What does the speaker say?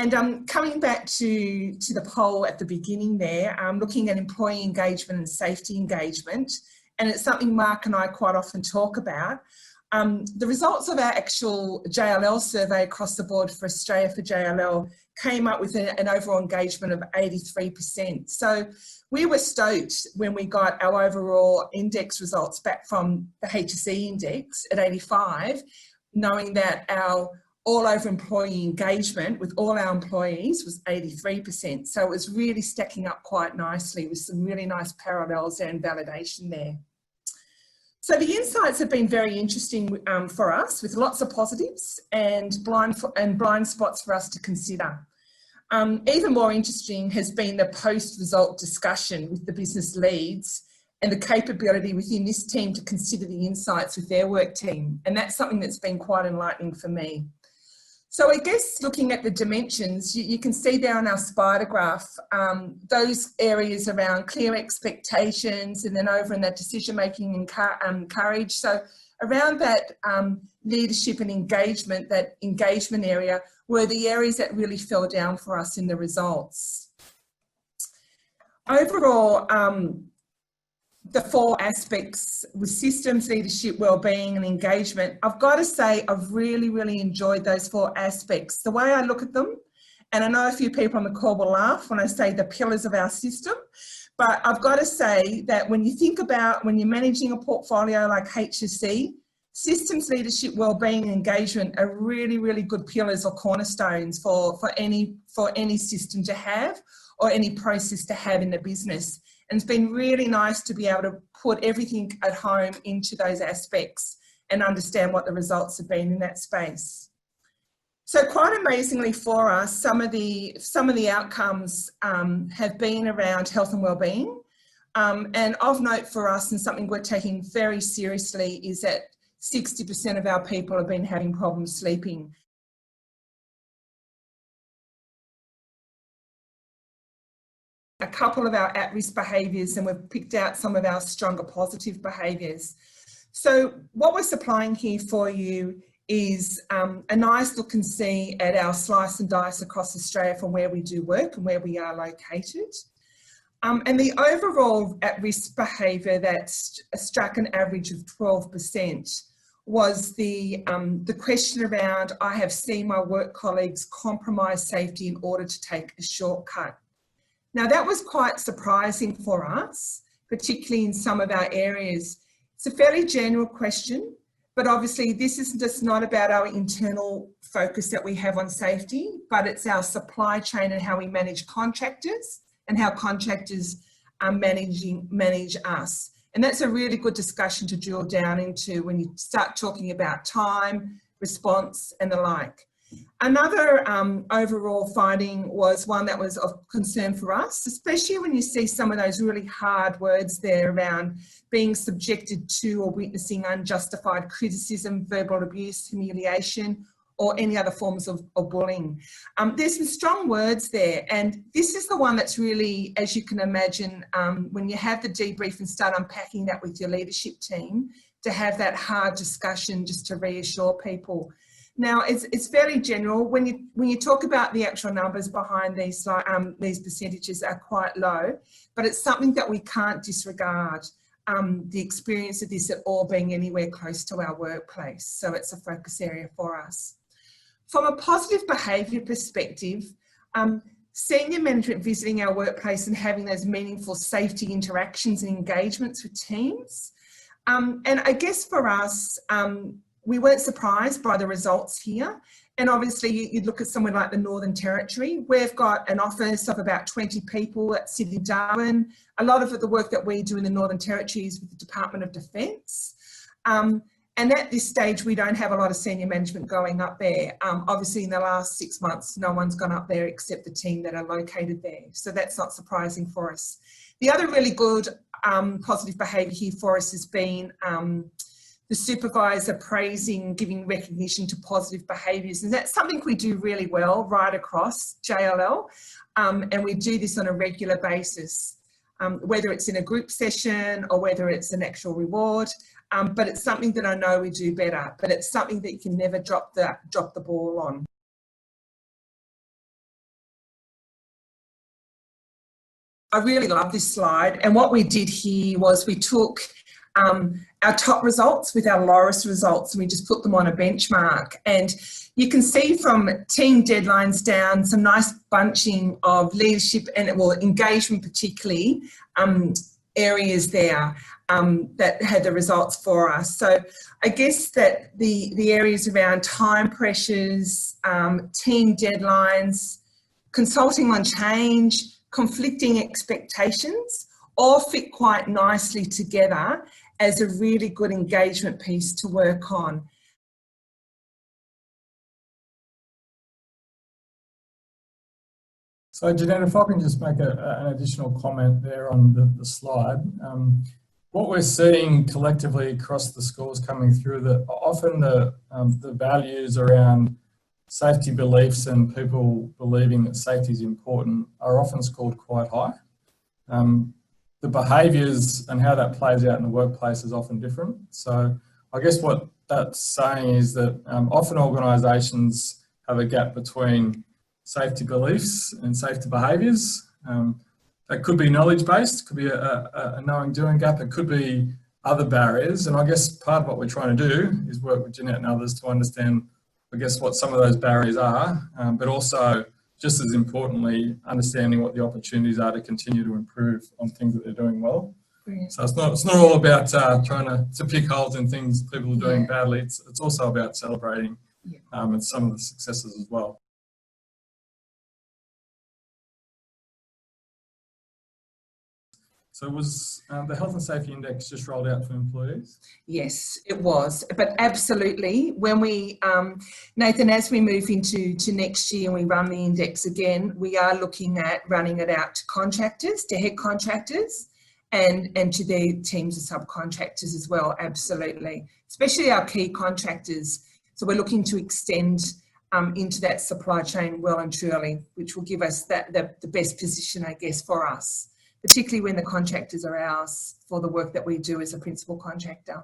And coming back to the poll at the beginning there, looking at employee engagement and safety engagement, and it's something Mark and I quite often talk about. The results of our actual JLL survey across the board for Australia for JLL came up with an overall engagement of 83%. So we were stoked when we got our overall index results back from the HSE index at 85, knowing that our all over employee engagement with all our employees was 83%. So it was really stacking up quite nicely with some really nice parallels and validation there. So the insights have been very interesting for us, with lots of positives and blind spots for us to consider. Even more interesting has been the post-result discussion with the business leads and the capability within this team to consider the insights with their work team. And that's something that's been quite enlightening for me. So I guess looking at the dimensions, you can see there on our spider graph, those areas around clear expectations, and then over in that decision-making and courage. So around that leadership and engagement, that engagement area, were the areas that really fell down for us in the results. Overall, the four aspects with systems, leadership, wellbeing and engagement, I've got to say I've really, really enjoyed those four aspects. The way I look at them, and I know a few people on the call will laugh when I say the pillars of our system, but I've got to say that when you think about when you're managing a portfolio like HSE, systems, leadership, wellbeing and engagement are really, really good pillars or cornerstones for any system to have or any process to have in the business. And it's been really nice to be able to put everything at home into those aspects and understand what the results have been in that space. So quite amazingly for us, some of the outcomes have been around health and wellbeing. And of note for us, and something we're taking very seriously, is that 60% of our people have been having problems sleeping. A couple of our at-risk behaviours, and we've picked out some of our stronger positive behaviours. So what we're supplying here for you is a nice look and see at our slice and dice across Australia from where we do work and where we are located. And the overall at-risk behaviour that struck an average of 12% was the question around, I have seen my work colleagues compromise safety in order to take a shortcut. Now that was quite surprising for us, particularly in some of our areas. It's a fairly general question, but obviously this is just not about our internal focus that we have on safety, but it's our supply chain and how we manage contractors and how contractors are manage us. And that's a really good discussion to drill down into when you start talking about time, response and the like. Another overall finding was one that was of concern for us, especially when you see some of those really hard words there around being subjected to or witnessing unjustified criticism, verbal abuse, humiliation, or any other forms of bullying. There's some strong words there, and this is the one that's really, as you can imagine, when you have the debrief and start unpacking that with your leadership team, to have that hard discussion just to reassure people. Now, it's fairly general. When you talk about the actual numbers behind these percentages are quite low, but it's something that we can't disregard, the experience of this at all being anywhere close to our workplace. So it's a focus area for us. From a positive behaviour perspective, senior management visiting our workplace and having those meaningful safety interactions and engagements with teams. And I guess for us, we weren't surprised by the results here. And obviously you look at somewhere like the Northern Territory, we've got an office of about 20 people that sit in Darwin. A lot of the work that we do in the Northern Territory is with the Department of Defence. And at this stage, we don't have a lot of senior management going up there. Obviously in the last 6 months, no one's gone up there except the team that are located there. So that's not surprising for us. The other really good positive behaviour here for us has been the supervisor praising, giving recognition to positive behaviours. And that's something we do really well right across JLL. And we do this on a regular basis, whether it's in a group session or whether it's an actual reward. But it's something that I know we do better, but it's something that you can never drop the ball on. I really love this slide. And what we did here was we took our top results with our lowest results and we just put them on a benchmark. And you can see from team deadlines down some nice bunching of leadership and engagement particularly areas there that had the results for us. So I guess that the areas around time pressures, team deadlines, consulting on change, conflicting expectations all fit quite nicely together as a really good engagement piece to work on. So Jeanette, if I can just make an additional comment there on the slide. What we're seeing collectively across the schools coming through, that often the values around safety beliefs and people believing that safety is important are often scored quite high. The behaviours and how that plays out in the workplace is often different. So I guess what that's saying is that often organisations have a gap between safety beliefs and safety behaviours. That could be knowledge-based, could be a knowing-doing gap, it could be other barriers. And I guess part of what we're trying to do is work with Jeanette and others to understand, I guess, what some of those barriers are, but also, just as importantly, understanding what the opportunities are to continue to improve on things that they're doing well. Brilliant. So it's not all about trying to pick holes in things people are doing badly. It's also about celebrating and some of the successes as well. So was the Health and Safety Index just rolled out to employees? Yes, it was. But absolutely, when we, Nathan, as we move into next year and we run the index again, we are looking at running it out to contractors, to head contractors, and to their teams of subcontractors as well, absolutely. Especially our key contractors. So we're looking to extend into that supply chain well and truly, which will give us the best position, I guess, for us, particularly when the contractors are ours for the work that we do as a principal contractor.